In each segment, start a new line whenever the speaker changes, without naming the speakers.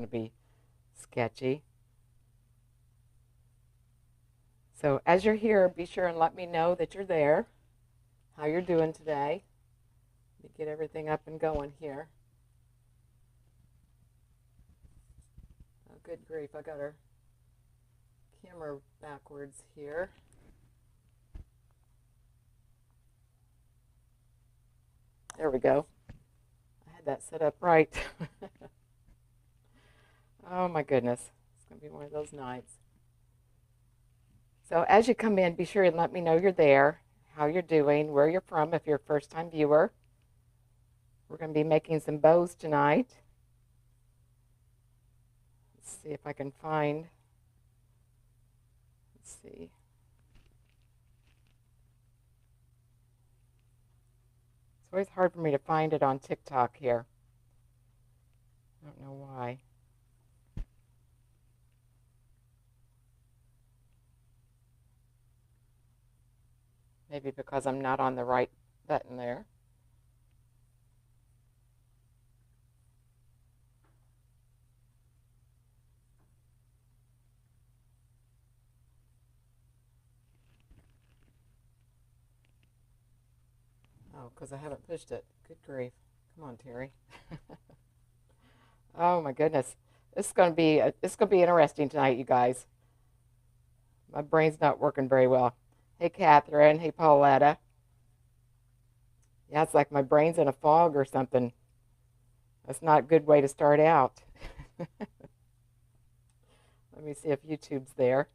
going to be sketchy. So as you're here, be sure and let me know that you're there, how you're doing today. Let me get everything up and going here. Oh, good grief, I got our camera backwards here. There we go. I had that set up right. Oh my goodness. It's going to be one of those nights. So as you come in, be sure and let me know you're there, how you're doing, where you're from if you're a first-time viewer. We're going to be making some bows tonight. Let's see if I can find. Let's see. It's always hard for me to find it on TikTok here. I don't know why. Maybe because I'm not on the right button there. Oh, because I haven't pushed it. Good grief. Come on, Terry. Oh my goodness. This is gonna be interesting tonight, you guys. My brain's not working very well. Hey, Catherine. Hey, Pauletta. Yeah, it's like my brain's in a fog or something. That's not a good way to start out. Let me see if YouTube's there.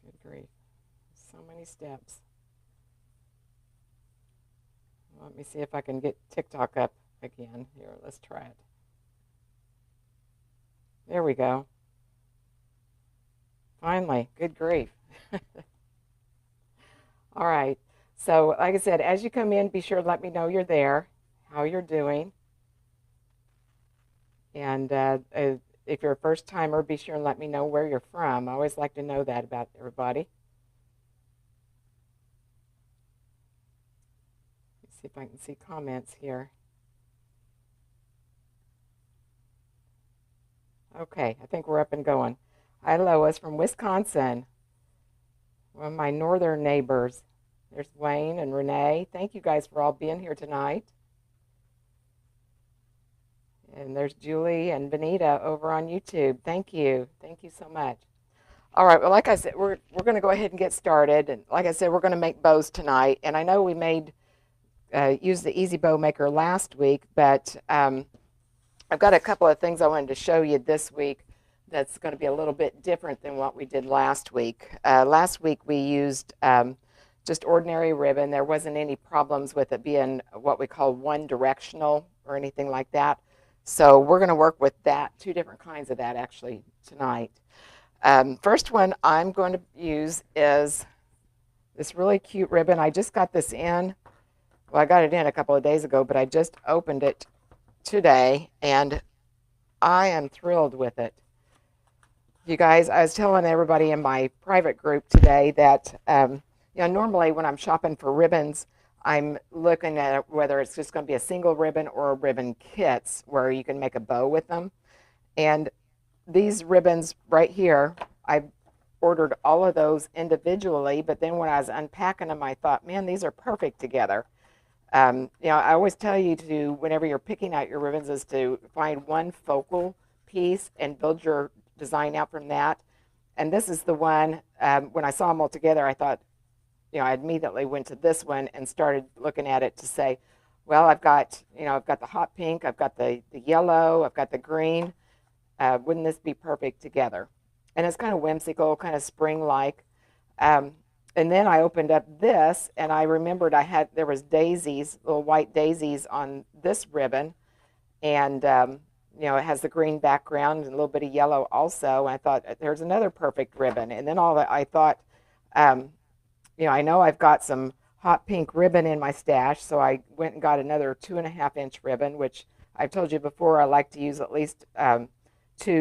Good grief. So many steps. Let me see if I can get TikTok up again. Here, let's try it. There we go. Finally, good grief. All right. So, like I said, as you come in, be sure to let me know you're there, how you're doing. And if you're a first timer, be sure and let me know where you're from. I always like to know that about everybody. Let's see if I can see comments here. Okay, I think we're up and going. Hi, Lois from Wisconsin, one of my northern neighbors. There's Wayne and Renee. Thank you guys for all being here tonight. And there's Julie and Benita over on YouTube. Thank you. Thank you so much. All right. Well, like I said, we're going to go ahead and get started. And like I said, we're going to make bows tonight. And I know we made use the Easy Bow Maker last week, but I've got a couple of things I wanted to show you this week that's going to be a little bit different than what we did last week. Last week we used just ordinary ribbon. There wasn't any problems with it being what we call one directional or anything like that. So we're going to work with that, two different kinds of that actually tonight. First one I'm going to use is this really cute ribbon. I just got this in. Well, I got it in a couple of days ago, but I just opened it today, and I am thrilled with it. You guys, I was telling everybody in my private group today that, normally when I'm shopping for ribbons, I'm looking at whether it's just going to be a single ribbon or ribbon kits where you can make a bow with them. And these ribbons right here, I ordered all of those individually, but then when I was unpacking them, I thought, man, these are perfect together. I always tell you to, whenever you're picking out your ribbons, is to find one focal piece and build your design out from that. And this is the one, when I saw them all together, I thought, I immediately went to this one and started looking at it to say, well, I've got the hot pink, I've got the yellow, I've got the green. Wouldn't this be perfect together? And it's kind of whimsical, kind of spring-like. And then I opened up this, and I remembered there was daisies, little white daisies on this ribbon, and it has the green background and a little bit of yellow also. And I thought there's another perfect ribbon. And then I thought, I know I've got some hot pink ribbon in my stash, so I went and got another 2.5-inch ribbon, which I've told you before I like to use at least two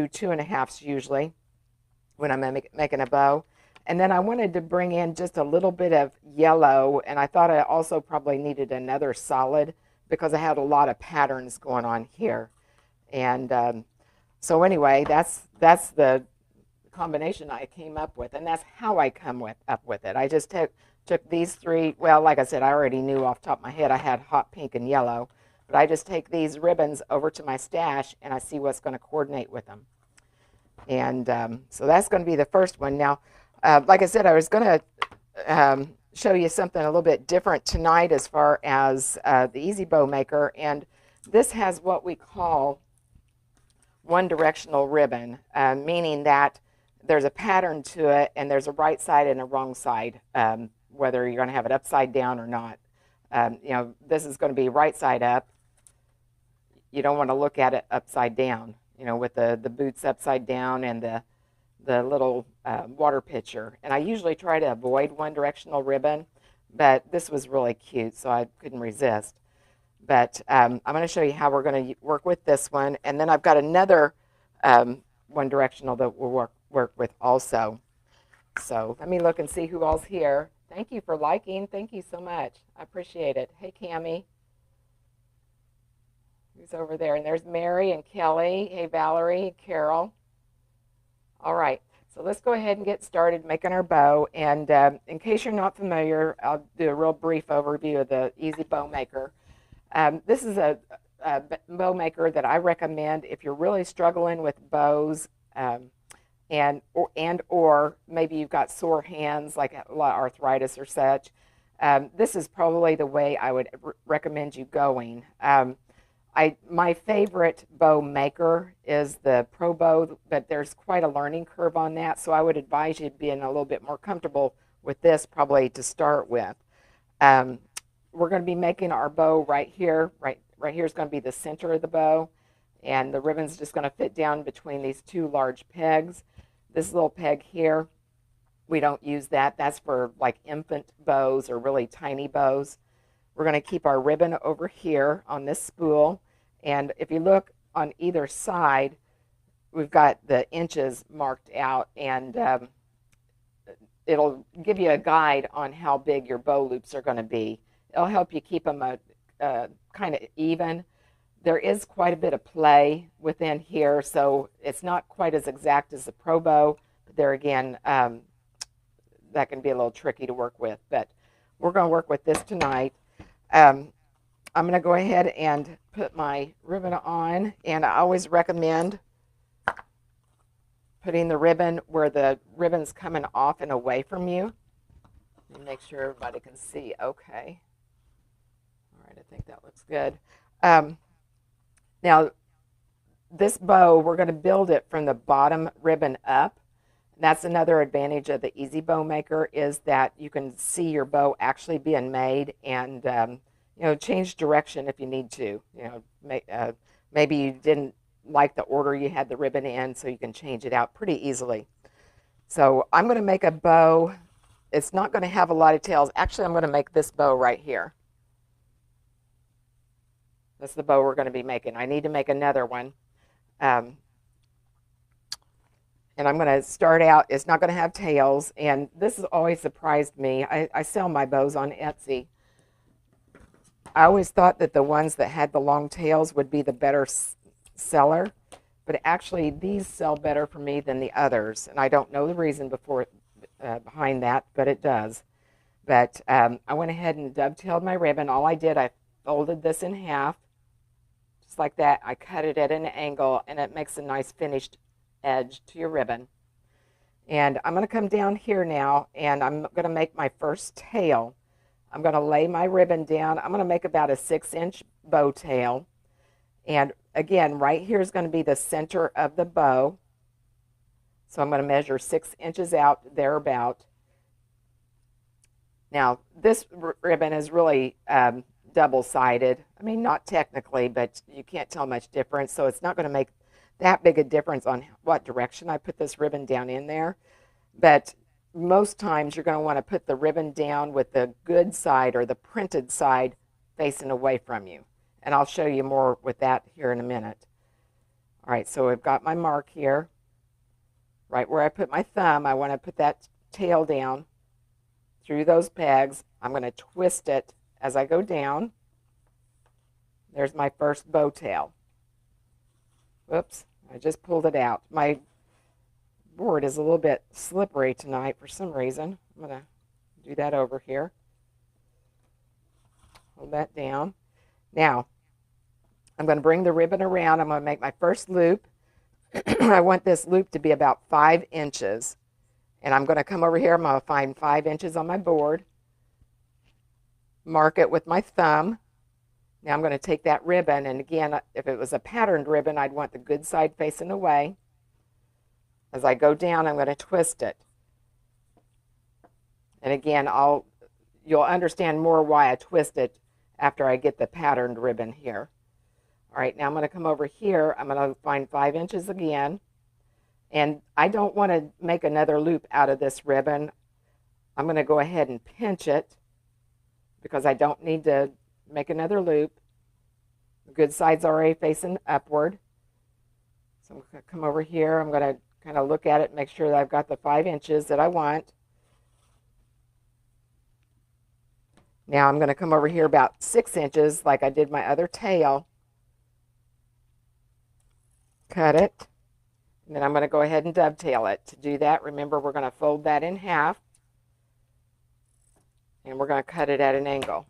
2.5s usually. when I'm making a bow. And then I wanted to bring in just a little bit of yellow, and I thought I also probably needed another solid because I had a lot of patterns going on here. And so anyway, that's the combination I came up with, and that's how I up with it. I just took these three. Well, like I said, I already knew off the top of my head I had hot pink and yellow, but I just take these ribbons over to my stash and I see what's going to coordinate with them. And so that's going to be the first one. Now, like I said, I was going to show you something a little bit different tonight as far as the Easy Bow Maker, and this has what we call one directional ribbon, meaning that there's a pattern to it and there's a right side and a wrong side, whether you're going to have it upside down or not. You know, this is going to be right side up. You don't want to look at it upside down, you know, with the boots upside down and the little water pitcher. And I usually try to avoid one directional ribbon, but this was really cute, so I couldn't resist. But I'm going to show you how we're going to work with this one. And then I've got another one directional that we'll work with also. So let me look and see who all's here. Thank you for liking. Thank you so much. I appreciate it. Hey, Cammie. Who's over there? And there's Mary and Kelly. Hey, Valerie, Carol. All right. So let's go ahead and get started making our bow. And in case you're not familiar, I'll do a real brief overview of the Easy Bow Maker. This is a bow maker that I recommend if you're really struggling with bows or maybe you've got sore hands like a lot of arthritis or such. This is probably the way I would recommend you going. My favorite bow maker is the Pro Bow, but there's quite a learning curve on that, so I would advise you being a little bit more comfortable with this probably to start with. We're going to be making our bow right here. Right here is going to be the center of the bow, and the ribbon's just going to fit down between these two large pegs. This little peg here, we don't use that. That's for like infant bows or really tiny bows. We're going to keep our ribbon over here on this spool, and if you look on either side, we've got the inches marked out, and it'll give you a guide on how big your bow loops are going to be. It'll help you keep them kind of even. There is quite a bit of play within here, so it's not quite as exact as the Pro Bow, but there again, that can be a little tricky to work with. But we're going to work with this tonight. I'm going to go ahead and put my ribbon on, and I always recommend putting the ribbon where the ribbon's coming off and away from you. Let me make sure everybody can see okay. All right, I think that looks good. Now, this bow, we're going to build it from the bottom ribbon up. That's another advantage of the Easy Bow Maker is that you can see your bow actually being made and you know, change direction if you need to. You know, maybe you didn't like the order you had the ribbon in, so you can change it out pretty easily. So I'm going to make a bow. It's not going to have a lot of tails. Actually, I'm going to make this bow right here. That's the bow we're going to be making. I need to make another one. And I'm going to start out, it's not going to have tails, and this has always surprised me. I sell my bows on Etsy. I always thought that the ones that had the long tails would be the better seller, but actually these sell better for me than the others, and I don't know the reason behind that, but it does. But I went ahead and dovetailed my ribbon. All I did, I folded this in half, just like that. I cut it at an angle, and it makes a nice finished edge to your ribbon. And I'm going to come down here now, and I'm going to make my first tail. I'm going to lay my ribbon down. I'm going to make about a 6-inch bow tail. And again, right here is going to be the center of the bow. So I'm going to measure 6 inches out, thereabout. Now, this ribbon is really double-sided. I mean, not technically, but you can't tell much difference. So it's not going to make that big a difference on what direction I put this ribbon down in there. But most times you're going to want to put the ribbon down with the good side or the printed side facing away from you. And I'll show you more with that here in a minute. All right, so I've got my mark here. right where I put my thumb, I want to put that tail down through those pegs. I'm going to twist it as I go down. There's my first bow tail. Whoops, I just pulled it out. My board is a little bit slippery tonight for some reason. I'm going to do that over here. Hold that down. Now, I'm going to bring the ribbon around. I'm going to make my first loop. I want this loop to be about 5 inches. And I'm going to come over here. I'm going to find 5 inches on my board. Mark it with my thumb. Now I'm going to take that ribbon, and again, if it was a patterned ribbon, I'd want the good side facing away. As I go down, I'm going to twist it. And again, you'll understand more why I twist it after I get the patterned ribbon here. All right, now I'm going to come over here. I'm going to find 5 inches again. And I don't want to make another loop out of this ribbon. I'm going to go ahead and pinch it because I don't need to make another loop. The good side's already facing upward. So I'm going to come over here. I'm going to kind of look at it and make sure that I've got the 5 inches that I want. Now I'm going to come over here about 6 inches like I did my other tail. Cut it. And then I'm going to go ahead and dovetail it. To do that, remember, we're going to fold that in half. And we're going to cut it at an angle.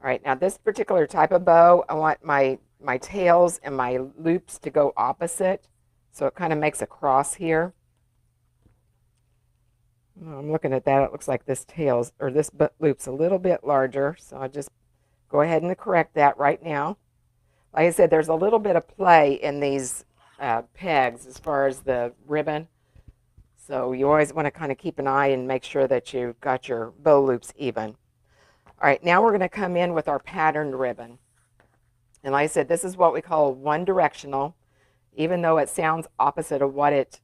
All right, now this particular type of bow, I want my tails and my loops to go opposite. So it kind of makes a cross here. I'm looking at that. It looks like this loop's a little bit larger. So I'll just go ahead and correct that right now. Like I said, there's a little bit of play in these pegs as far as the ribbon. So you always want to kind of keep an eye and make sure that you've got your bow loops even. All right, now we're going to come in with our patterned ribbon. And like I said, this is what we call one directional. Even though it sounds opposite of what it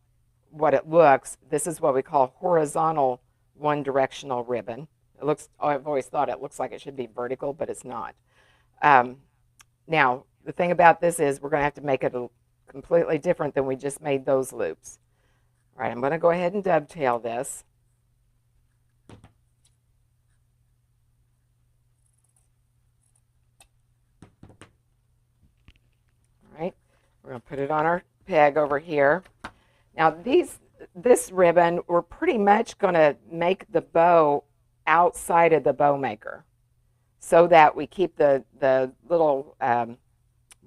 looks, this is what we call horizontal one directional ribbon. I've always thought it looks like it should be vertical, but it's not. Now, the thing about this is we're going to have to make it completely different than we just made those loops. All right, I'm going to go ahead and dovetail this. All right, we're going to put it on our peg over here. Now, this ribbon, we're pretty much going to make the bow outside of the bow maker so that we keep the little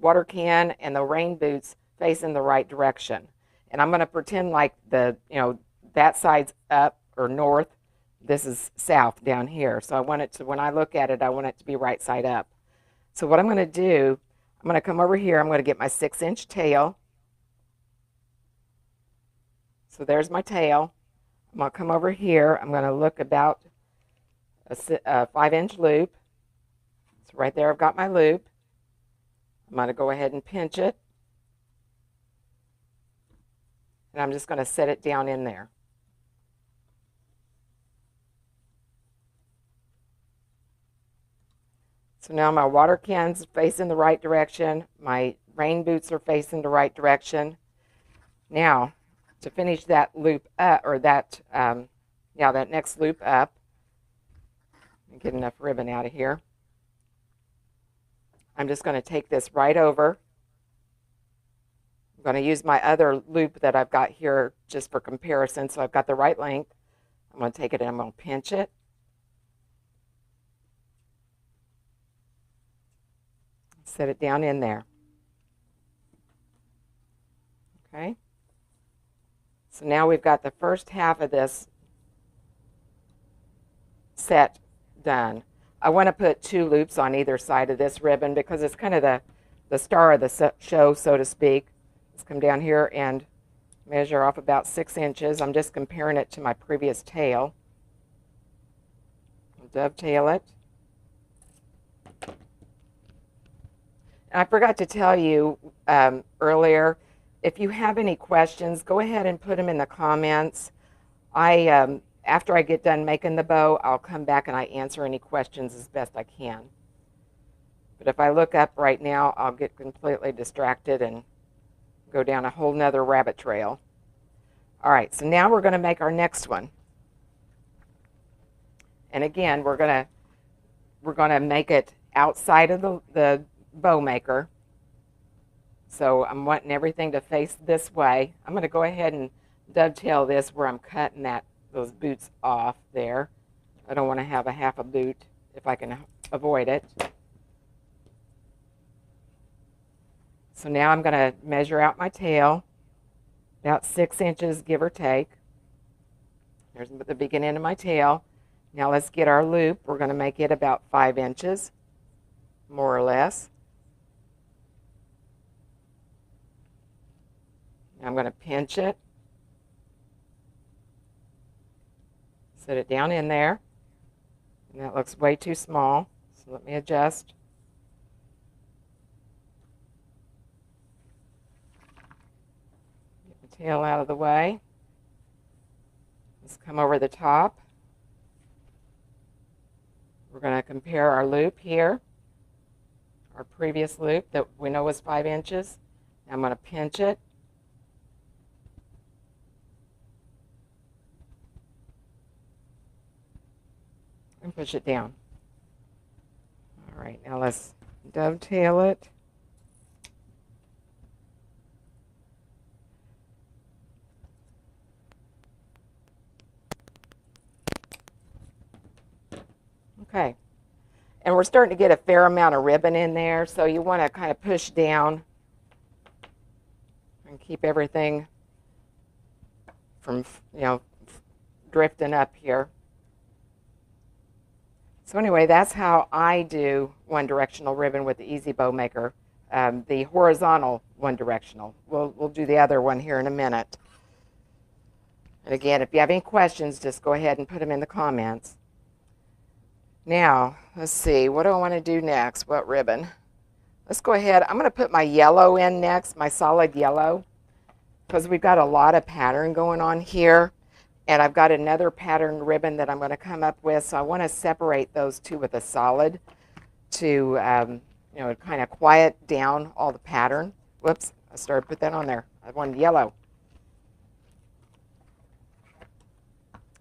water can and the rain boots facing the right direction. And I'm going to pretend like that side's up or north. This is south down here. So I want it to, when I look at it, I want it to be right side up. So what I'm going to do, I'm going to come over here. I'm going to get my 6-inch tail. So there's my tail. I'm going to come over here. I'm going to look about a 5-inch loop. So right there I've got my loop. I'm going to go ahead and pinch it. And I'm just going to set it down in there. So now my water can's facing the right direction. My rain boots are facing the right direction. Now, to finish that loop up, or that next loop up, let me get enough ribbon out of here. I'm just going to take this right over. I'm going to use my other loop that I've got here just for comparison, so I've got the right length. I'm going to take it and I'm going to pinch it. Set it down in there. Okay. So now we've got the first half of this set done. I want to put 2 loops on either side of this ribbon because it's kind of the star of the show, so to speak. Let's come down here and measure off about 6 inches. I'm just comparing it to my previous tail. I'll dovetail it. I forgot to tell you earlier, if you have any questions, go ahead and put them in the comments. After I get done making the bow, I'll come back and I answer any questions as best I can. But if I look up right now, I'll get completely distracted and go down a whole nother rabbit trail. All right, so now we're going to make our next one. And again, we're going to make it outside of the bow maker. So I'm wanting everything to face this way. I'm going to go ahead and dovetail this where I'm cutting those boots off there. I don't want to have a half a boot if I can avoid it. So now I'm going to measure out my tail, about 6 inches, give or take. There's the beginning of my tail. Now let's get our loop. We're going to make it about 5 inches, more or less. I'm going to pinch it, set it down in there, and that looks way too small, so let me adjust. Get the tail out of the way. Let's come over the top. We're going to compare our loop here, our previous loop that we know was 5 inches. Now I'm going to pinch it. And push it down. All right, now let's dovetail it. Okay, and we're starting to get a fair amount of ribbon in there, so you want to kind of push down and keep everything from, drifting up here. So anyway, that's how I do one directional ribbon with the Easy Bow Maker, the horizontal one directional. We'll do the other one here in a minute. And again, if you have any questions, just go ahead and put them in the comments. Now, let's see, what do I want to do next? What ribbon? Let's go ahead. I'm going to put my yellow in next, my solid yellow, because we've got a lot of pattern going on here. And I've got another pattern ribbon that I'm going to come up with, so I want to separate those two with a solid to, kind of quiet down all the pattern. Whoops, I started to put that on there. I wanted yellow.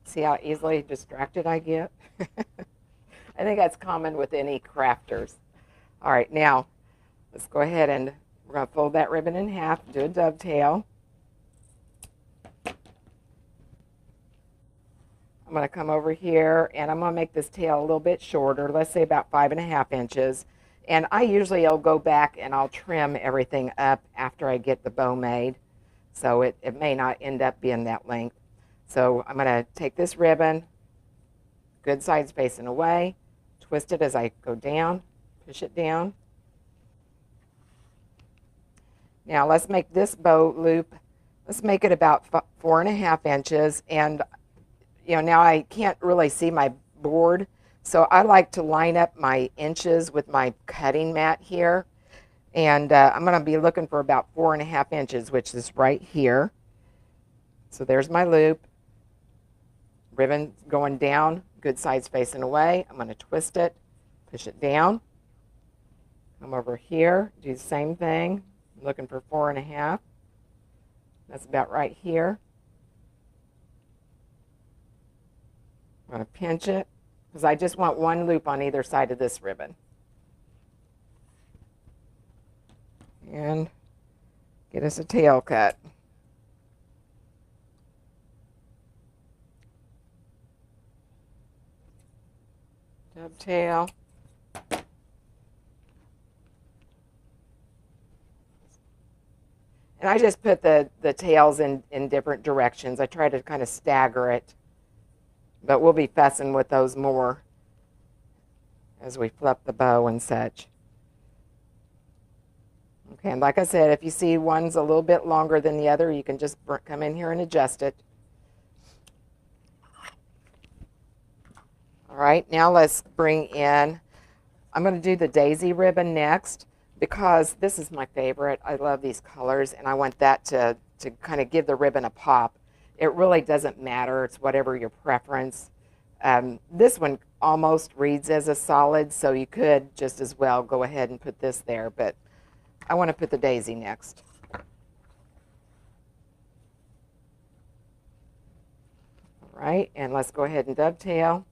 See how easily distracted I get? I think that's common with any crafters. All right, now let's go ahead and we're going to fold that ribbon in half, do a dovetail. I'm going to come over here and I'm going to make this tail a little bit shorter, let's say about 5.5 inches. And I usually will go back and I'll trim everything up after I get the bow made. So it may not end up being that length. So I'm going to take this ribbon, good sides facing away, twist it as I go down, push it down. Now let's make this bow loop, let's make it about 4.5 inches. And now I can't really see my board, so I like to line up my inches with my cutting mat here. And I'm going to be looking for about 4.5 inches, which is right here. So there's my loop. Ribbon going down, good sides facing away. I'm going to twist it, push it down. Come over here, do the same thing. I'm looking for 4.5. That's about right here. I'm going to pinch it because I just want one loop on either side of this ribbon. And get us a tail cut. Dovetail. And I just put the tails in different directions. I try to kind of stagger it. But we'll be fussing with those more as we flip the bow and such. Okay, and like I said, if you see one's a little bit longer than the other, you can just come in here and adjust it. All right, now let's bring in, I'm going to do the daisy ribbon next because this is my favorite. I love these colors and I want that to kind of give the ribbon a pop. It really doesn't matter. It's whatever your preference. This one almost reads as a solid, so you could just as well go ahead and put this there, but I want to put the daisy next. right, and let's go ahead and dovetail.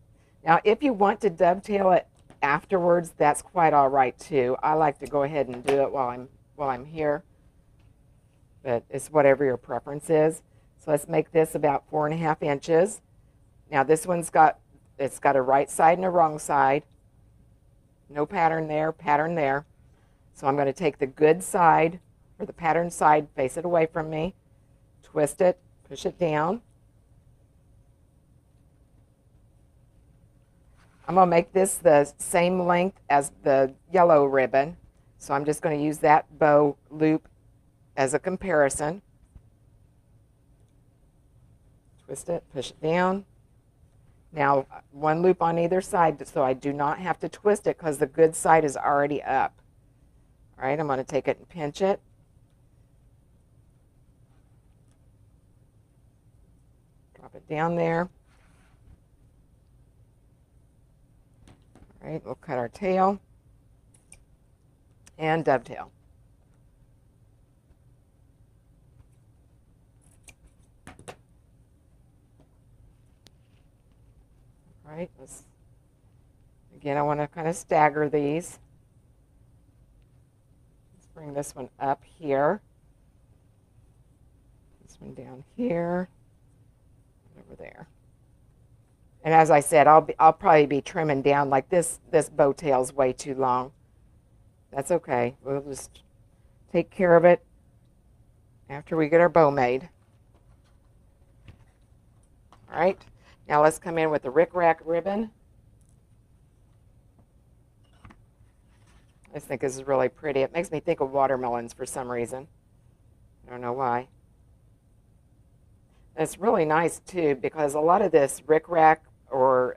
Now, if you want to dovetail it afterwards, that's quite all right too. I like to go ahead and do it while I'm here, but it's whatever your preference is. So let's make this about 4.5 inches. Now this one's got a right side and a wrong side. No pattern there, pattern there. So I'm going to take the good side, or the pattern side, face it away from me, twist it, push it down. I'm going to make this the same length as the yellow ribbon. So I'm just going to use that bow loop as a comparison. Twist it, push it down. Now, one loop on either side, so I do not have to twist it because the good side is already up. All right, I'm going to take it and pinch it. Drop it down there. All right, we'll cut our tail and dovetail. All right, again, I want to kind of stagger these. Let's bring this one up here. This one down here, over there. And as I said, I'll probably be trimming down, like this bow tail's way too long. That's okay. We'll just take care of it after we get our bow made. All right. Now let's come in with the rickrack ribbon. I just think this is really pretty. It makes me think of watermelons for some reason. I don't know why. And it's really nice too, because a lot of this rickrack, or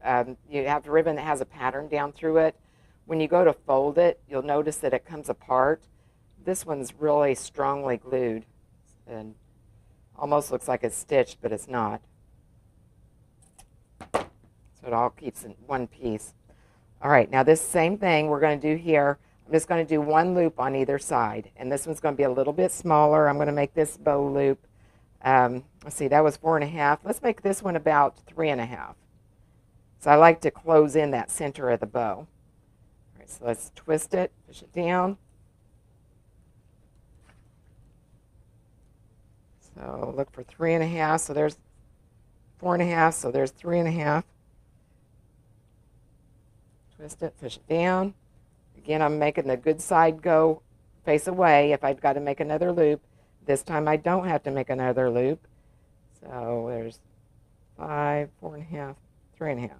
you have a ribbon that has a pattern down through it. When you go to fold it, you'll notice that it comes apart. This one's really strongly glued and almost looks like it's stitched, but it's not. So it all keeps in one piece. All right, now this same thing we're going to do here. I'm just going to do one loop on either side, and this one's going to be a little bit smaller. I'm going to make this bow loop. Let's see, that was 4.5. Let's make this one about 3.5. So I like to close in that center of the bow. All right, so let's twist it, push it down. So look for 3.5. So there's 4.5. So there's 3.5. Twist it, push it down. Again, I'm making the good side go face away if I've got to make another loop. This time I don't have to make another loop. So there's 5, 4.5, 3.5. All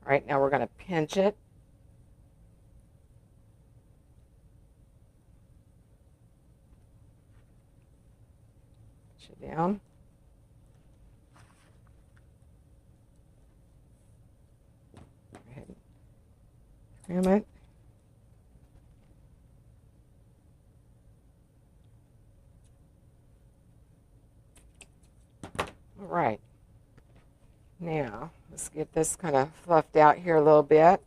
right, now we're going to pinch it. Push it down. Go ahead and trim it. All right. Now, let's get this kind of fluffed out here a little bit.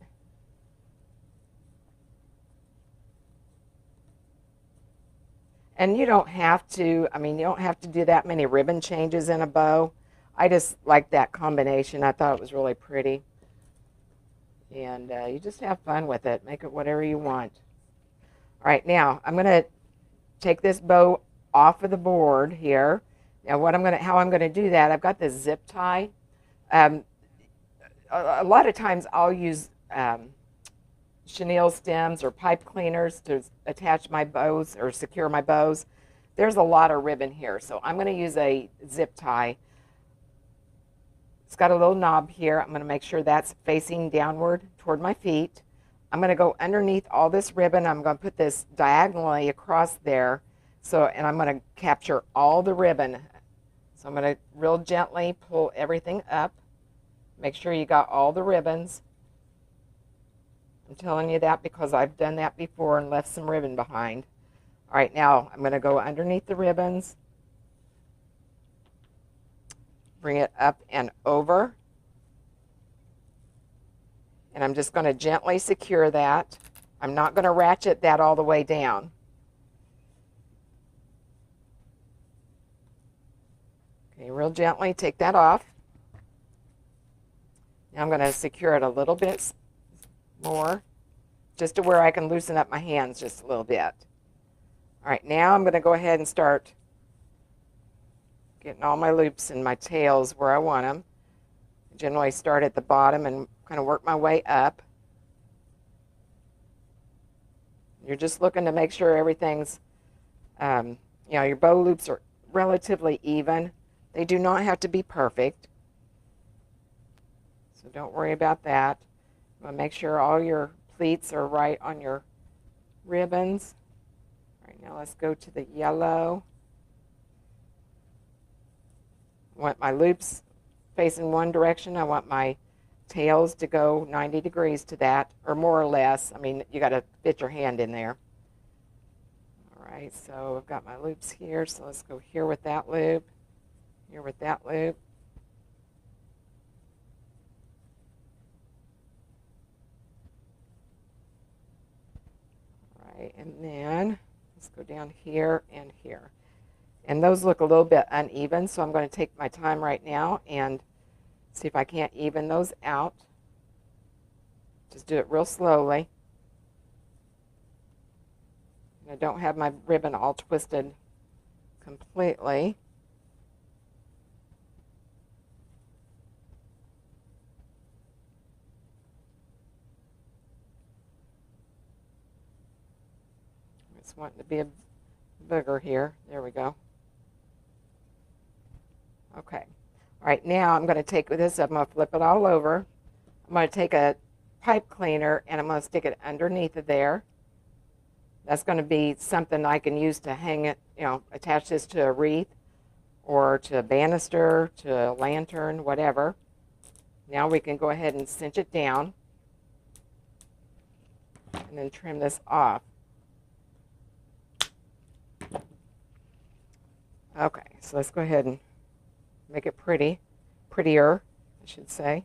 And you don't have to, you don't have to do that many ribbon changes in a bow. I just like that combination. I thought it was really pretty. And you just have fun with it. Make it whatever you want. All right, now I'm going to take this bow off of the board here. Now how I'm going to do that, I've got this zip tie. A lot of times I'll use chenille stems or pipe cleaners to attach my bows or secure my bows. There's a lot of ribbon here, so I'm going to use a zip tie. It's got a little knob here. I'm going to make sure that's facing downward toward my feet. I'm going to go underneath all this ribbon. I'm going to put this diagonally across there, and I'm going to capture all the ribbon. So I'm going to real gently pull everything up. Make sure you got all the ribbons. I'm telling you that because I've done that before and left some ribbon behind. All right, now I'm going to go underneath the ribbons. Bring it up and over. And I'm just going to gently secure that. I'm not going to ratchet that all the way down. Okay, real gently take that off. Now I'm going to secure it a little bit more, just to where I can loosen up my hands just a little bit. All right, now I'm going to go ahead and start getting all my loops and my tails where I want them. I generally start at the bottom and kind of work my way up. You're just looking to make sure everything's, your bow loops are relatively even. They do not have to be perfect, so don't worry about that. You want to make sure all your pleats are right on your ribbons. All right, now let's go to the yellow. I want my loops facing one direction. I want my tails to go 90 degrees to that, or more or less. I mean, you got to fit your hand in there. All right, so I've got my loops here, so let's go here with that loop, here with that loop. All right, and then let's go down here and here. And those look a little bit uneven, so I'm going to take my time right now and see if I can't even those out. Just do it real slowly. And I don't have my ribbon all twisted completely. I just want it to be a booger here. There we go. Okay. All right, now I'm going to take this up. I'm going to flip it all over. I'm going to take a pipe cleaner and I'm going to stick it underneath of there. That's going to be something I can use to hang it, attach this to a wreath or to a banister, to a lantern, whatever. Now we can go ahead and cinch it down and then trim this off. Okay, so let's go ahead and make it prettier, I should say.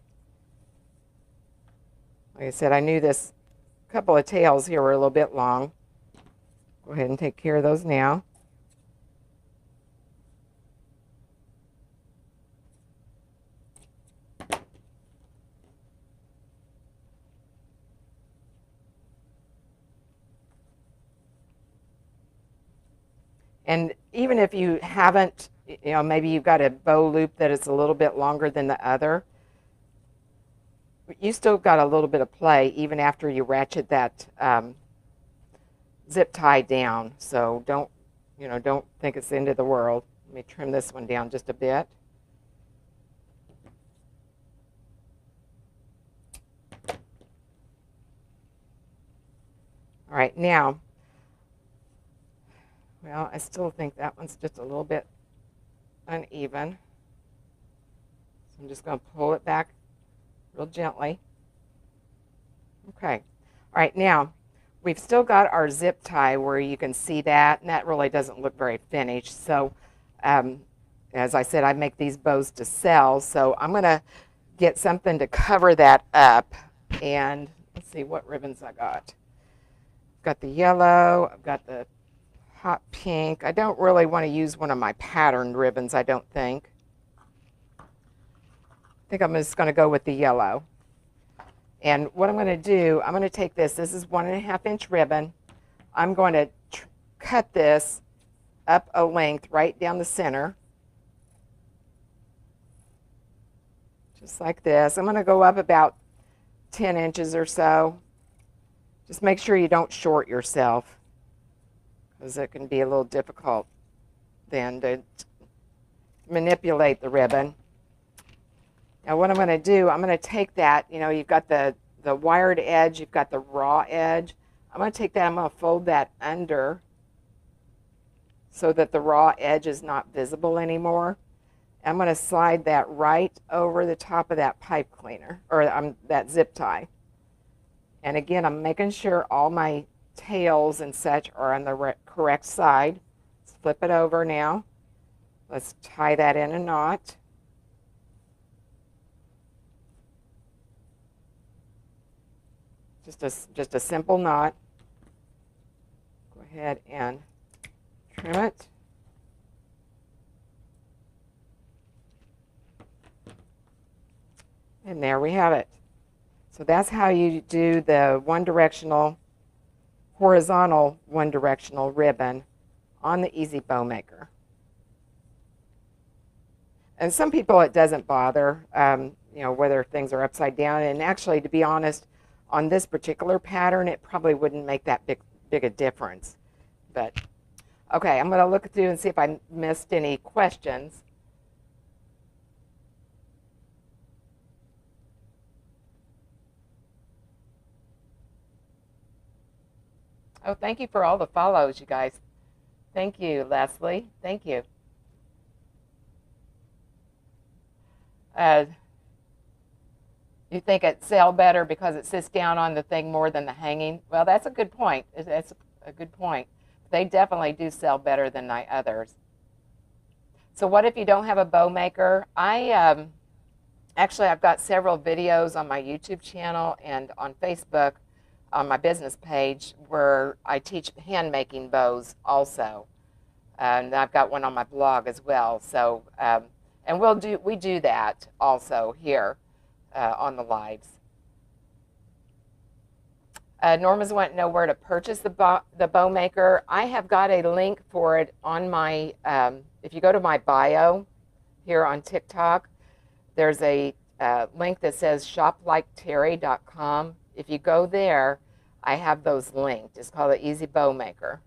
Like I said, I knew this couple of tails here were a little bit long. Go ahead and take care of those now. And even if you haven't, maybe you've got a bow loop that is a little bit longer than the other, you still got a little bit of play even after you ratchet that zip tie down. So don't think it's the end of the world. Let me trim this one down just a bit. All right, now, well, I still think that one's just a little bit uneven. So I'm just going to pull it back real gently. Okay. All right, now, we've still got our zip tie where you can see that, and that really doesn't look very finished. So, as I said, I make these bows to sell, so I'm going to get something to cover that up. And let's see what ribbons I got. I've got the yellow, I've got the hot pink. I don't really want to use one of my patterned ribbons, I don't think. I think I'm just going to go with the yellow. And what I'm going to do, I'm going to take this is 1.5 inch ribbon. I'm going to cut this up a length right down the center. Just like this. I'm going to go up about 10 inches or so. Just make sure you don't short yourself, because it can be a little difficult then to manipulate the ribbon. Now what I'm going to do, I'm going to take that, you've got the wired edge, you've got the raw edge. I'm going to take that, I'm going to fold that under so that the raw edge is not visible anymore. I'm going to slide that right over the top of that pipe cleaner, or that zip tie. And again, I'm making sure all my tails and such are on the correct side. Let's flip it over now. Let's tie that in a knot. Just a simple knot. Go ahead and trim it. And there we have it. So that's how you do the horizontal one directional ribbon on the Easy Bow Maker. And some people it doesn't bother, whether things are upside down. And actually, to be honest, on this particular pattern, it probably wouldn't make that big a difference. But okay, I'm going to look through and see if I missed any questions. Oh, thank you for all the follows, you guys. Thank you, Leslie. Thank you. You think it sell better because it sits down on the thing more than the hanging? Well, that's a good point. That's a good point. They definitely do sell better than the others. So what if you don't have a bow maker? Actually, I've got several videos on my YouTube channel and on Facebook on my business page where I teach hand making bows also. And I've got one on my blog as well. So, and we do that also here on the lives. Norma's wanting to know where to purchase the bow maker. I have got a link for it on my, if you go to my bio here on TikTok, there's a link that says shopliketeri.com. If you go there, I have those linked. It's called the Easy Bow Maker.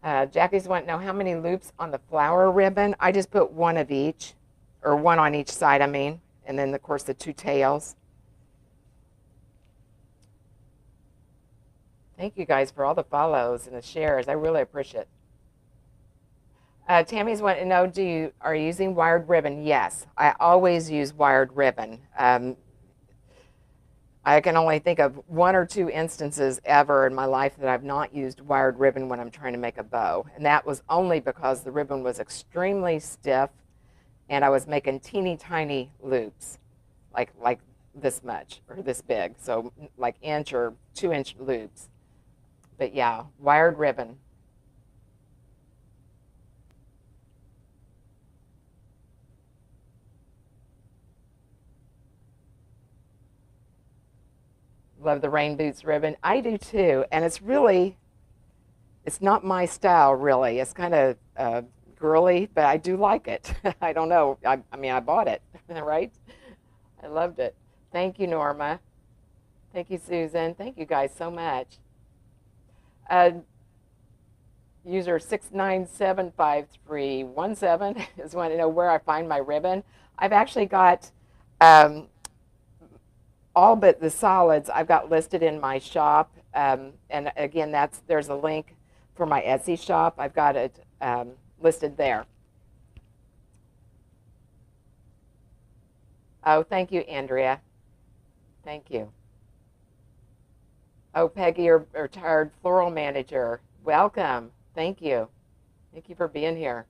Jackie's wanting to know how many loops on the flower ribbon. I just put one of each, or one on each side, I mean, and then, of course, the two tails. Thank you guys for all the follows and the shares. I really appreciate it. Tammy's wanting to know, are you using wired ribbon? Yes, I always use wired ribbon. I can only think of one or two instances ever in my life that I've not used wired ribbon when I'm trying to make a bow. And that was only because the ribbon was extremely stiff and I was making teeny tiny loops, like this much or this big. So like inch or 2-inch loops. But yeah, wired ribbon. Love the rain boots ribbon. I do too. And it's not my style really. It's kind of girly, but I do like it. I don't know. I mean, I bought it, right? I loved it. Thank you, Norma. Thank you, Susan. Thank you guys so much. User 6975317 is wanting to know where I find my ribbon. I've actually got all but the solids I've got listed in my shop. And again, there's a link for my Etsy shop. I've got it listed there. Oh, thank you, Andrea. Thank you. Oh, Peggy, your retired floral manager. Welcome. Thank you. Thank you for being here.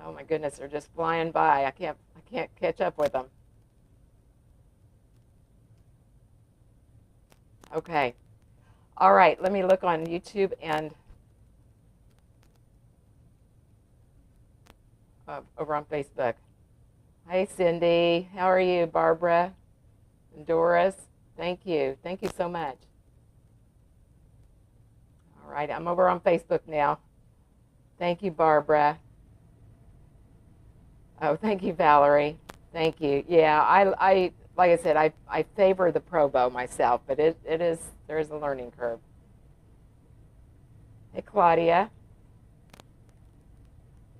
Oh my goodness, they're just flying by. I can't catch up with them. Okay. All right, let me look on YouTube and over on Facebook. Hey, Cindy. How are you, Barbara? And Doris? Thank you. Thank you so much. All right, I'm over on Facebook now. Thank you, Barbara. Oh, thank you, Valerie. Thank you. Yeah, I like I said, I favor the Pro Bow myself, but there is a learning curve. Hey, Claudia.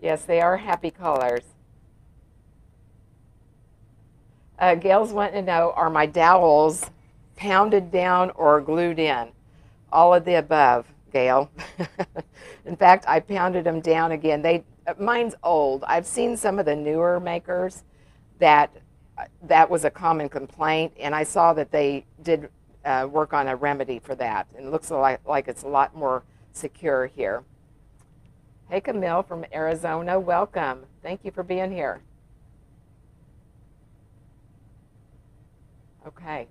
Yes, they are happy colors. Gail's wanting to know, are my dowels pounded down or glued in? All of the above, Gail. In fact, I pounded them down again. Mine's old. I've seen some of the newer makers that was a common complaint, and I saw that they did work on a remedy for that. And it looks like it's a lot more secure here. Hey, Camille from Arizona, welcome. Thank you for being here. Okay.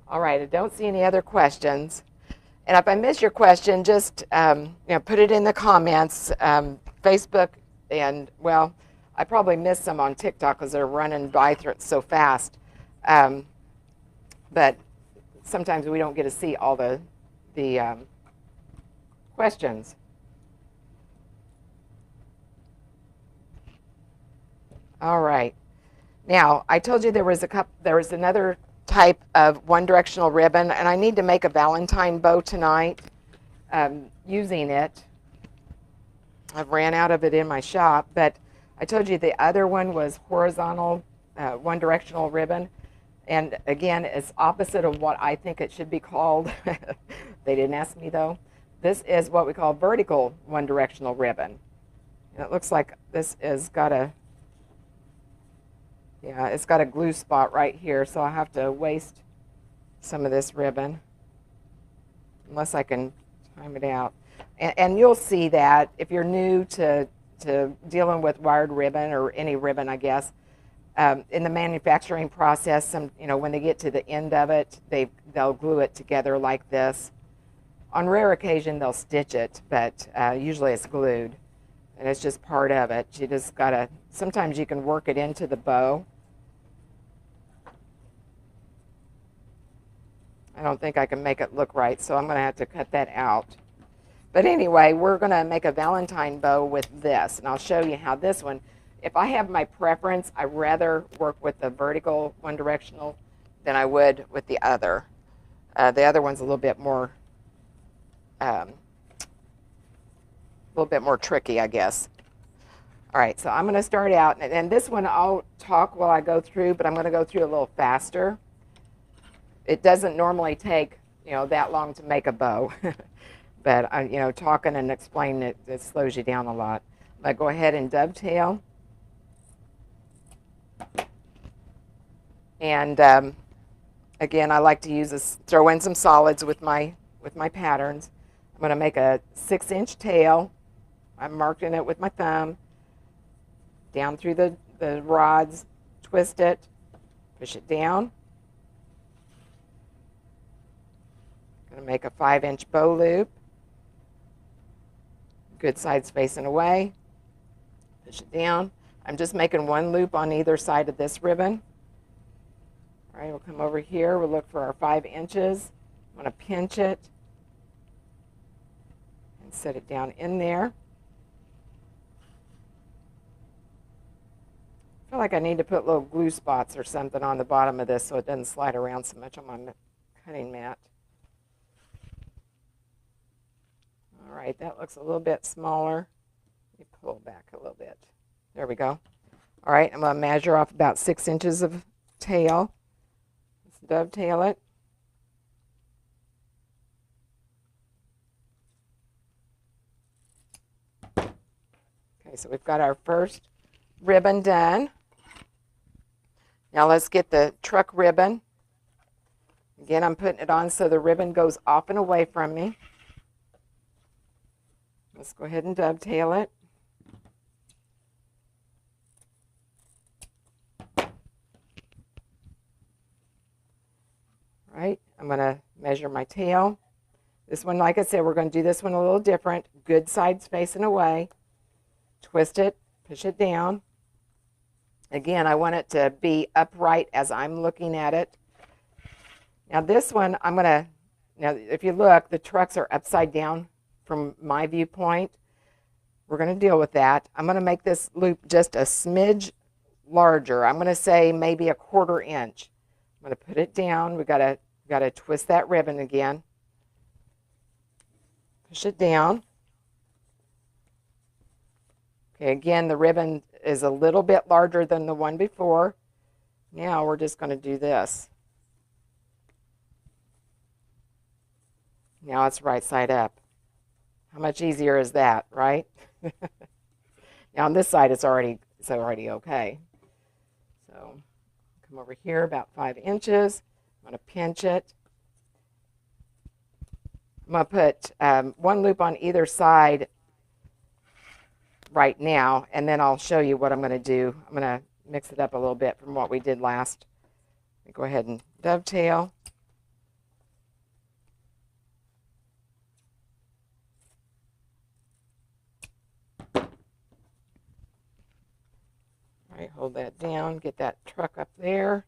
All right, I don't see any other questions. And if I miss your question, just put it in the comments. Facebook and, well, I probably missed some on TikTok because they're running by so fast. Um, but sometimes we don't get to see all the questions. All right. Now, I told you there was another type of one-directional ribbon, and I need to make a Valentine bow tonight using it. I've ran out of it in my shop, but I told you the other one was horizontal one-directional ribbon. And again, it's opposite of what I think it should be called. They didn't ask me though. This is what we call vertical one-directional ribbon. And it looks like this has got it's got a glue spot right here, so I have to waste some of this ribbon unless I can time it out. And you'll see that if you're new to dealing with wired ribbon or any ribbon, I guess, in the manufacturing process, when they get to the end of it, they'll glue it together like this. On rare occasion, they'll stitch it, but usually it's glued, and it's just part of it. You just gotta. Sometimes you can work it into the bow. I don't think I can make it look right, so I'm gonna have to cut that out. But anyway, we're gonna make a Valentine bow with this, and I'll show you how this one. If I have my preference, I rather work with the vertical one directional than I would with the other. The other one's a little bit more tricky, I guess. All right, so I'm going to start out, and this one I'll talk while I go through, but I'm going to go through a little faster. It doesn't normally take that long to make a bow, but talking and explaining it slows you down a lot. I'm going to go ahead and dovetail. And again, I like to throw in some solids with my patterns. I'm going to make a 6-inch tail. I'm marking it with my thumb. Down through the rods, twist it, push it down. I'm going to make a 5-inch bow loop. Good sides facing away. Push it down. I'm just making one loop on either side of this ribbon. All right, we'll come over here. We'll look for our 5 inches. I'm going to pinch it and set it down in there. I feel like I need to put little glue spots or something on the bottom of this so it doesn't slide around so much on my cutting mat. All right, that looks a little bit smaller. Let me pull back a little bit. There we go. All right, I'm going to measure off about 6 inches of tail. Let's dovetail it. Okay, so we've got our first ribbon done. Now let's get the truck ribbon. Again, I'm putting it on so the ribbon goes off and away from me. Let's go ahead and dovetail it. All right, I'm going to measure my tail. This one, like I said, we're going to do this one a little different. Good sides facing away. Twist it, push it down. Again, I want it to be upright as I'm looking at it. Now this one, now if you look, the trucks are upside down from my viewpoint. We're going to deal with that. I'm going to make this loop just a smidge larger. I'm going to say maybe a 1/4 inch. I'm going to put it down. We've got to twist that ribbon again. Push it down. Okay, again, the ribbon is a little bit larger than the one before. Now we're just going to do this. Now it's right side up. How much easier is that, right? Now on this side it's already okay. So come over here about 5 inches. I'm going to pinch it. I'm going to put one loop on either side right now, and then I'll show you what I'm going to do. I'm going to mix it up a little bit from what we did last. Go ahead and dovetail. right, hold that down, get that truck up there.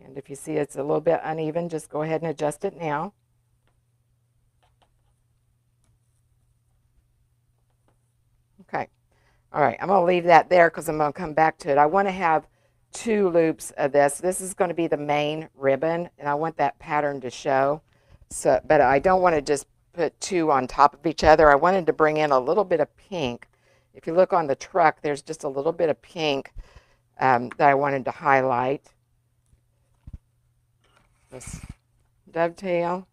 And if you see it's a little bit uneven, just go ahead and adjust it now. Okay. All right, I'm going to leave that there because I'm going to come back to it. I want to have 2 loops of this. This is going to be the main ribbon, and I want that pattern to show. So, but I don't want to just put 2 on top of each other. I wanted to bring in a little bit of pink. If you look on the truck, there's just a little bit of pink that I wanted to highlight. This dovetail.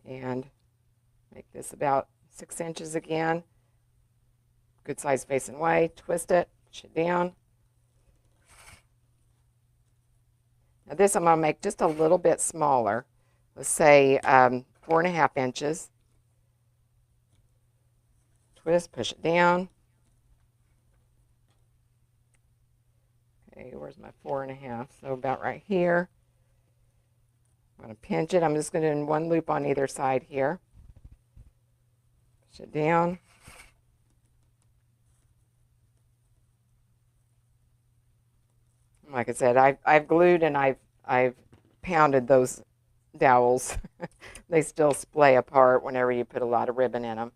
And make this about 6 inches again. Good size facing way. Twist it, push it down. Now this I'm going to make just a little bit smaller. Let's say 4.5 inches. Twist, push it down. Okay, where's my 4.5? So about right here. I'm going to pinch it. I'm just going to do 1 loop on either side here. Push it down. Like I said, I've glued and I've pounded those dowels. They still splay apart whenever you put a lot of ribbon in them.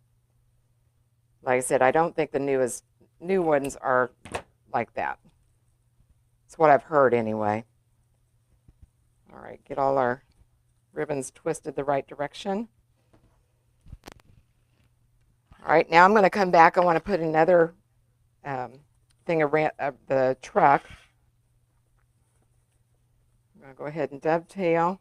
Like I said, I don't think the new ones are like that. It's what I've heard anyway. All right, get all our ribbons twisted the right direction. All right, now I'm going to come back. I want to put another thing around the truck. I'm going to go ahead and dovetail.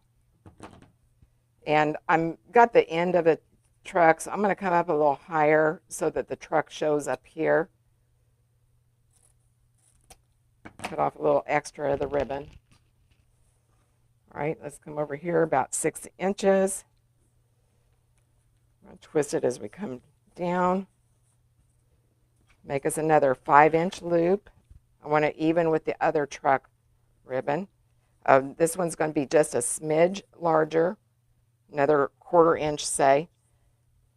And I'm got the end of the truck, so I'm going to come up a little higher so that the truck shows up here. Cut off a little extra of the ribbon. All right, let's come over here about 6 inches. I'm going to twist it as we come down. Make us another 5-inch loop. I want to even with the other truck ribbon. This one's going to be just a smidge larger, another 1/4 inch, say.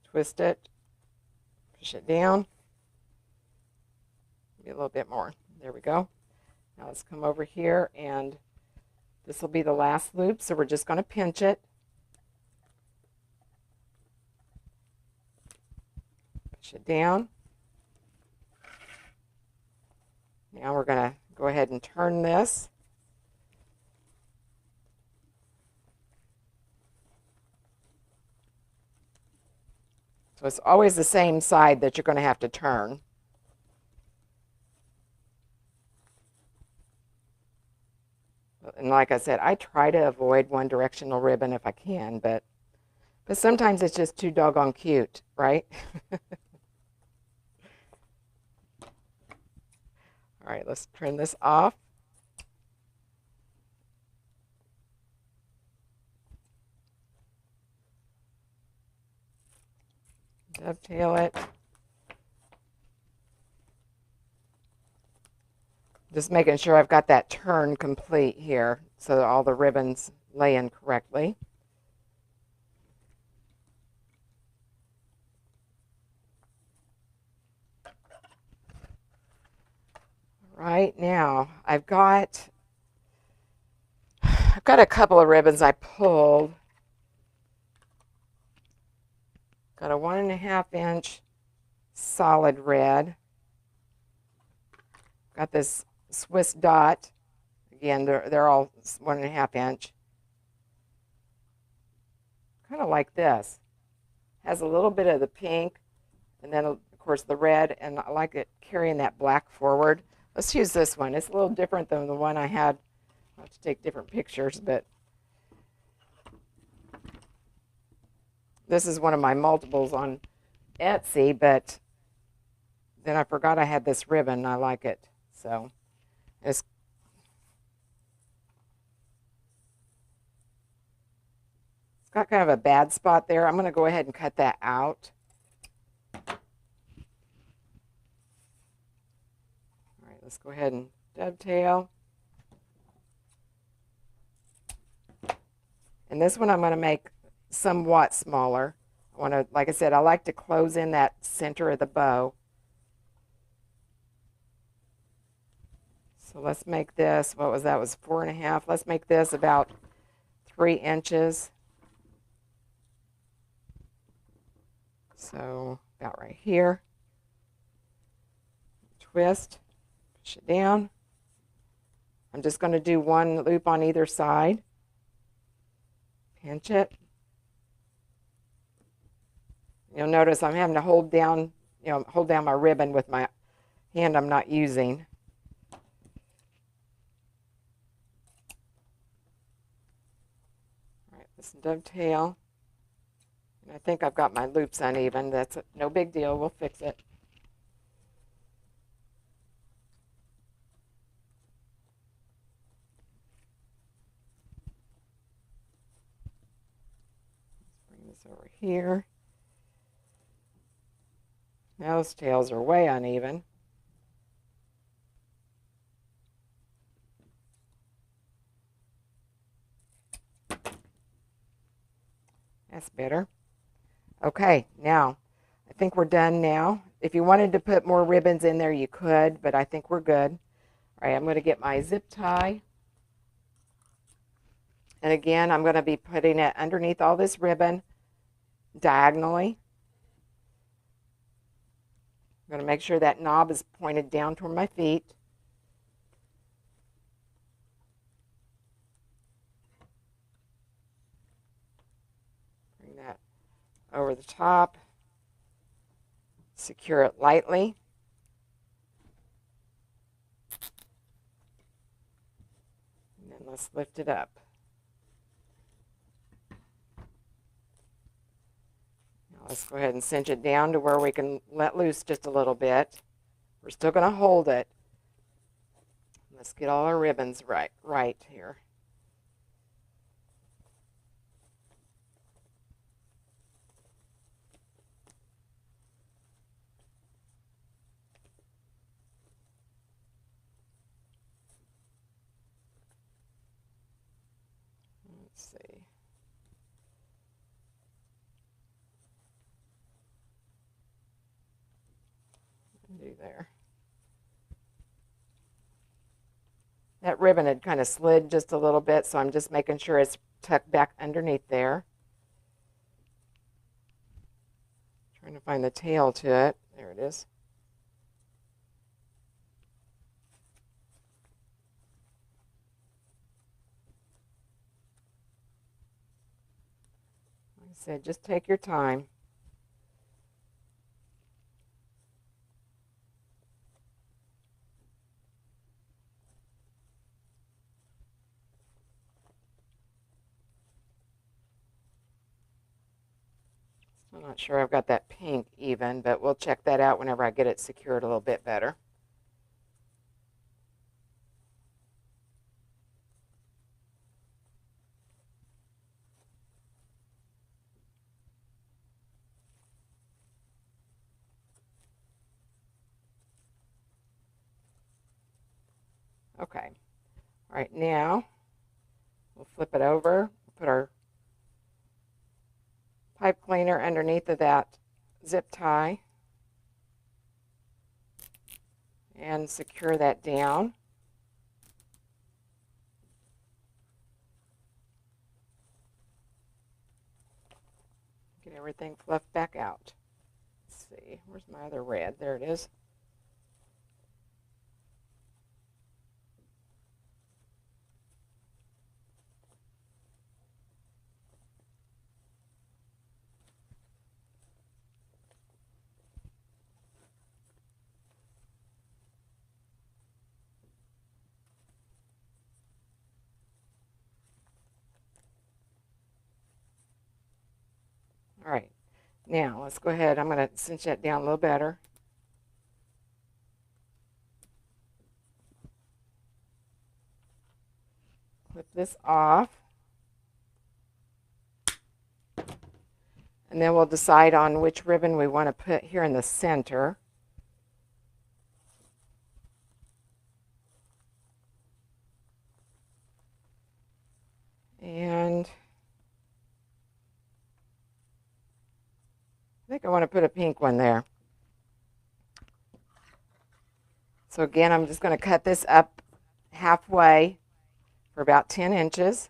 Twist it, push it down. Maybe a little bit more. There we go. Now let's come over here, and this will be the last loop, so we're just going to pinch it. Push it down. Now we're going to go ahead and turn this. So it's always the same side that you're going to have to turn. And like I said, I try to avoid one directional ribbon if I can, but sometimes it's just too doggone cute, right? All right, let's turn this off. Dovetail it. Just making sure I've got that turn complete here so that all the ribbons lay in correctly. Right now, I've got a couple of ribbons I pulled. Got a 1.5 inch solid red. Got this Swiss dot. Again, they're all 1.5 inch. Kind of like this. Has a little bit of the pink, and then of course the red, and I like it carrying that black forward. Let's use this one. It's a little different than the one I had. I'll have to take different pictures, but this is one of my multiples on Etsy, but then I forgot I had this ribbon. I like it. So it's got kind of a bad spot there. I'm going to go ahead and cut that out. All right, let's go ahead and dovetail. And this one I'm going to make somewhat smaller. want to, like I said, I like to close in that center of the bow. So let's make this, what was that, it was 4.5. Let's make this about 3 inches. So about right here. Twist, push it down. I'm just going to do 1 loop on either side. Pinch it. You'll notice I'm having to hold down my ribbon with my hand I'm not using. All right, let's dovetail. And I think I've got my loops uneven. That's no big deal. We'll fix it. Let's bring this over here. Now those tails are way uneven. That's better. Okay, now I think we're done now. If you wanted to put more ribbons in there, you could, but I think we're good. All right, I'm going to get my zip tie. And again, I'm going to be putting it underneath all this ribbon diagonally. I'm going to make sure that knob is pointed down toward my feet. Bring that over the top. Secure it lightly. And then let's lift it up. Now let's go ahead and cinch it down to where we can let loose just a little bit. We're still going to hold it. Let's get all our ribbons right here. Let's see. Do there. That ribbon had kind of slid just a little bit, so I'm just making sure it's tucked back underneath there. Trying to find the tail to it. There it is. Like I said, just take your time. I'm not sure I've got that pink even, but we'll check that out whenever I get it secured a little bit better. Okay. All right, now we'll flip it over, put our pipe cleaner underneath of that zip tie and secure that down. Get everything fluffed back out. Let's see, where's my other red? There it is. All right, now let's go ahead. I'm going to cinch that down a little better. Clip this off. And then we'll decide on which ribbon we want to put here in the center. And Don't want to put a pink one there. So again, I'm just going to cut this up halfway for about 10 inches.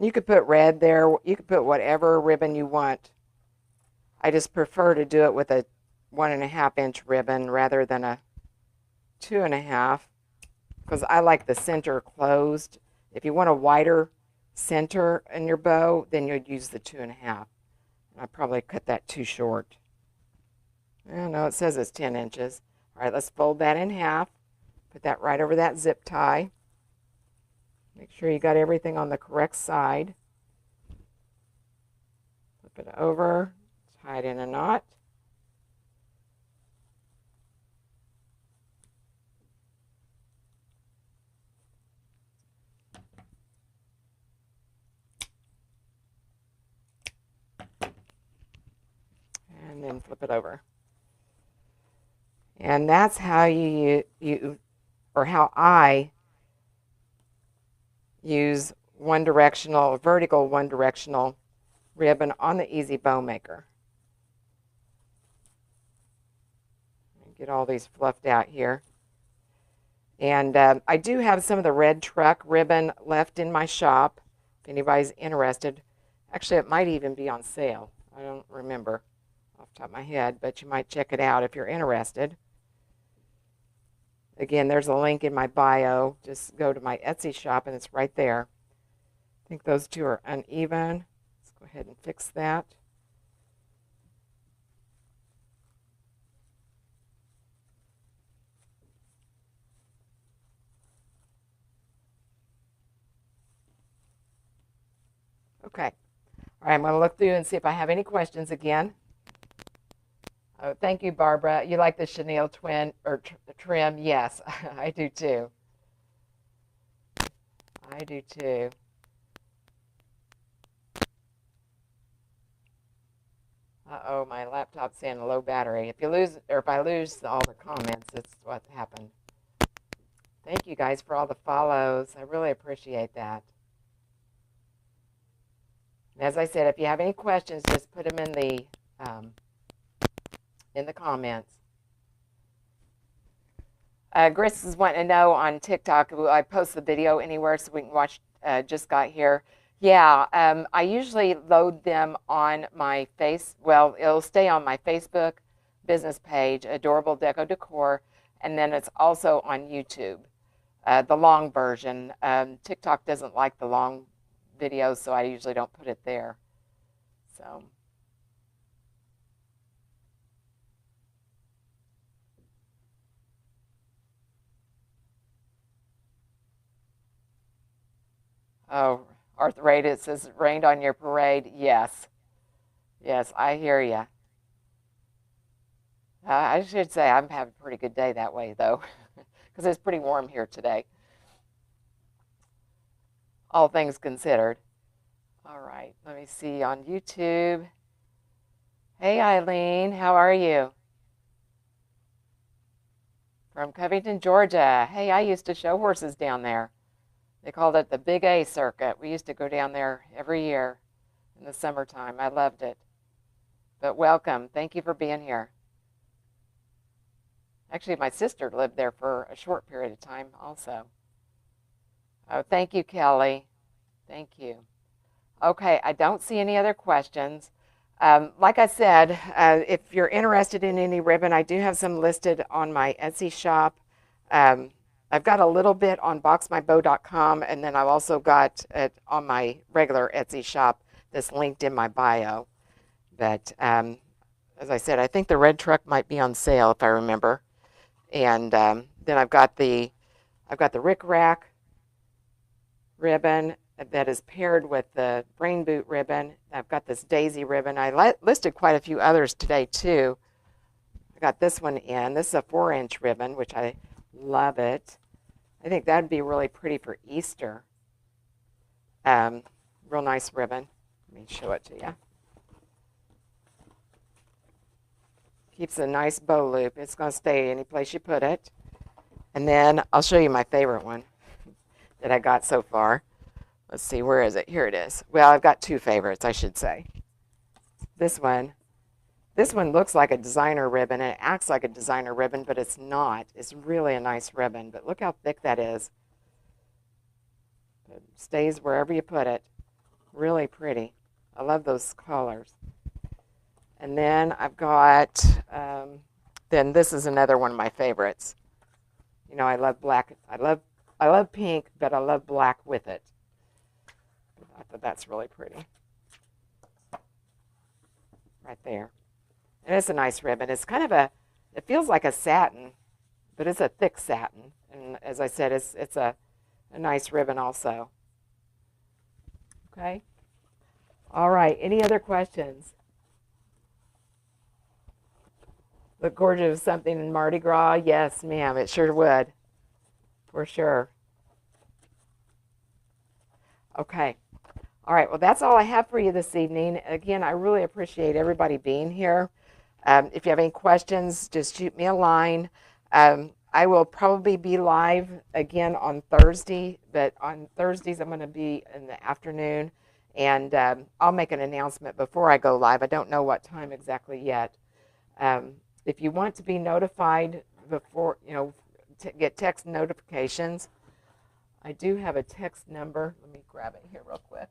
You could put red there. You could put whatever ribbon you want. I just prefer to do it with a 1.5-inch ribbon rather than a 2.5, because I like the center closed. If you want a wider center in your bow, then you'd use the 2.5. I probably cut that too short. Oh, no, it says it's 10 inches. All right, let's fold that in half. Put that right over that zip tie. Make sure you got everything on the correct side. Flip it over, tie it in a knot. And then flip it over. And that's how how I use vertical one directional ribbon on the Easy Bow Maker. Get all these fluffed out here. And I do have some of the red truck ribbon left in my shop if anybody's interested. Actually, it might even be on sale. I don't remember off the top of my head, but you might check it out if you're interested. Again, there's a link in my bio. Just go to my Etsy shop and it's right there. I think those two are uneven. Let's go ahead and fix that. Okay. All right, I'm going to look through and see if I have any questions again. Oh, thank you, Barbara. You like the chenille twin or trim? Yes, I do too. I do too. Uh-oh, my laptop's saying low battery. If I lose all the comments, that's what happened. Thank you guys for all the follows. I really appreciate that. And as I said, if you have any questions, just put them in the comments. Gris is wanting to know on TikTok, will I post the video anywhere so we can watch, just got here. Yeah, I usually load them on my it'll stay on my Facebook business page, Adorable Deco Decor, and then it's also on YouTube, the long version. TikTok doesn't like the long videos, so I usually don't put it there. So. Oh, arthritis has rained on your parade. Yes. Yes, I hear you. I should say I'm having a pretty good day that way, though, because it's pretty warm here today. All things considered. All right, let me see on YouTube. Hey, Eileen, how are you? From Covington, Georgia. Hey, I used to show horses down there. They called it the Big A Circuit. We used to go down there every year in the summertime. I loved it. But welcome. Thank you for being here. Actually, my sister lived there for a short period of time also. Oh, thank you, Kelly. Thank you. Okay, I don't see any other questions. Like I said, if you're interested in any ribbon, I do have some listed on my Etsy shop. I've got a little bit on boxmybow.com, and then I've also got it on my regular Etsy shop that's linked in my bio. But as I said, I think the red truck might be on sale if I remember. And then I've got the Rick Rack ribbon that is paired with the Brain Boot ribbon. I've got this Daisy ribbon. I listed quite a few others today too. I got this one in. This is a 4-inch ribbon, which I love it. I think that'd be really pretty for Easter. Real nice ribbon. Let me show it to you. Keeps a nice bow loop. It's going to stay any place you put it. And then I'll show you my favorite one. that I got so far. Let's see, where is it? Here it is. Well, I've got two favorites, I should say. This one. This one looks like a designer ribbon, and it acts like a designer ribbon, but it's not. It's really a nice ribbon, but look how thick that is. It stays wherever you put it. Really pretty. I love those colors. And then I've got, then this is another one of my favorites. You know, I love black. I love pink, but I love black with it. I thought that's really pretty. Right there. And it's a nice ribbon. It's kind of it feels like a satin, but it's a thick satin. And as I said, it's a nice ribbon also. Okay. All right. Any other questions? Look gorgeous something in Mardi Gras? Yes, ma'am. It sure would. For sure. Okay. All right. Well, that's all I have for you this evening. Again, I really appreciate everybody being here. If you have any questions, just shoot me a line. I will probably be live again on Thursday, but on Thursdays I'm going to be in the afternoon, and I'll make an announcement before I go live. I don't know what time exactly yet. If you want to be notified before, get text notifications, I do have a text number. Let me grab it here real quick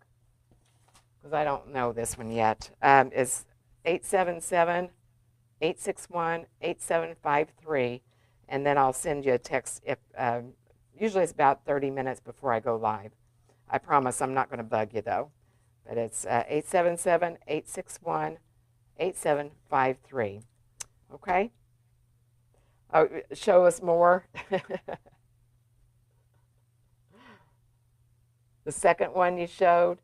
because I don't know this one yet. It's 877-861-8753, and then I'll send you a text. Usually it's about 30 minutes before I go live. I promise I'm not going to bug you, though. But it's 877-861-8753. Okay? Oh, show us more. The second one you showed.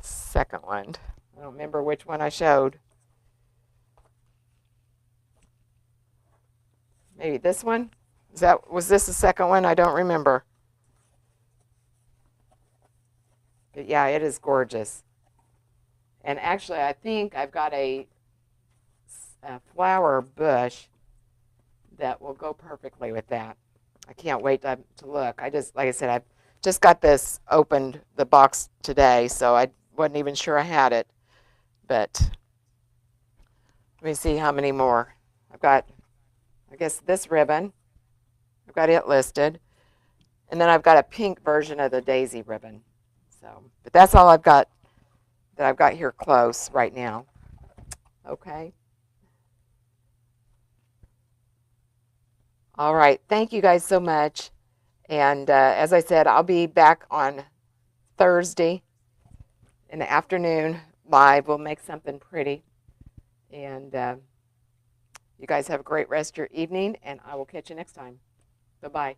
Second one. I don't remember which one I showed. Maybe this one? Was this the second one? I don't remember. But yeah, it is gorgeous. And actually, I think I've got a flower bush that will go perfectly with that. I can't wait to look. Like I said, I've just got this opened, the box today, so I wasn't even sure I had it. But let me see how many more. I've got, I guess, this ribbon. I've got it listed. And then I've got a pink version of the daisy ribbon. But that's all I've got that I've got here close right now. Okay. All right. Thank you guys so much. And as I said, I'll be back on Thursday in the afternoon live. We'll make something pretty. And you guys have a great rest of your evening, and I will catch you next time. Bye-bye.